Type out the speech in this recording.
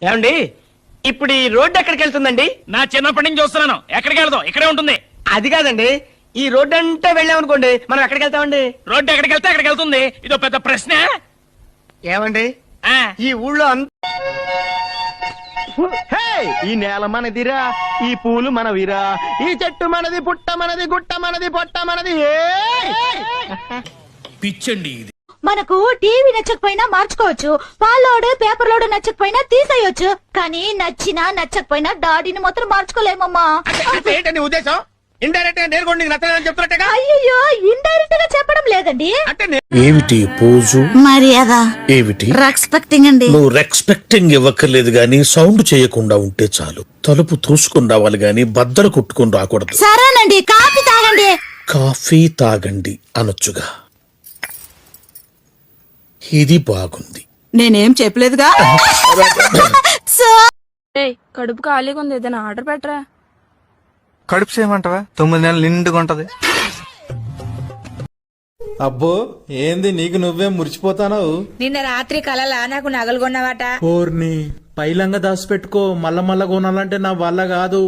ఏమండి ఇప్పుడు ఈ రోడ్డు ఎక్కడికి వెళ్తుందండి? నా చిన్నప్పటి నుంచి చూస్తున్నాను. ఎక్కడికి వెళ్దాం? ఇక్కడే ఉంటుంది. అది కాదండి, ఈ రోడ్డు అంటే వెళ్ళామనుకోండి మనం ఎక్కడికి వెళ్తామండి? రోడ్డు ఎక్కడికి వెళ్తే ఎక్కడికి వెళ్తుంది. ఇదో పెద్ద ప్రశ్న. ఏమండి ఆ, ఈ ఊళ్ళో ఈ నేల మనదిరా, ఈ పూలు మనవిరా, ఈ చెట్టు మనది, పుట్ట మనది, గుట్ట మనది, పొట్ట మనది. పిచ్చండి ఇది. మనకు టీవీ నచ్చకపోయినా మార్చుకోవచ్చు, పాలోడు పేపర్ లోడు నచ్చకపోయినా తీసేయొచ్చు, కానీ నచ్చినా నచ్చకపోయినా డాడీని మాత్రం మార్చుకోలేమమ్మా. ఏంటని ఉద్దేశం? ఇండైరెక్ట్ గా నేను కూడా నీకు నచ్చలేదని చెప్తున్నట్టుగా. అయ్యో ఇండైరెక్ట్ గా చెప్పడం లేదండి. అంటే ఏమిటి పోజు? మర్యాద ఏమిటి రెస్పెక్టింగ్ అండి. నువ్వు రెస్పెక్టింగ్ ఇవ్వక్కర్లేదు గాని సౌండ్ చేయకుండా ఉంటే చాలు. తలుపు తోసుకుని రావాలి గాని బద్దలు కొట్టుకుని రాకూడదు. సరేనండి, కాఫీ తాగండి. కాఫీ తాగండి అనొచ్చుగా. ఇది బాగుంది. నేనేం చెప్పలేదుగా. కడుపు ఖాళీగా ఉంది, ఏదైనా ఆర్డర్ పెట్టరా. కడుపు చేయమంటావా? 9 నెలలు నిండుగా ఉంటది. అబ్బో ఏంది నీకు నువ్వే మురిచిపోతావు? నిన్న రాత్రి కలలా నాకు నగలు కొన్నవాట. ఓర్ని పైలంగా దాచిపెట్టుకో, మళ్ళా కొనాలంటే నా వల్ల కాదు.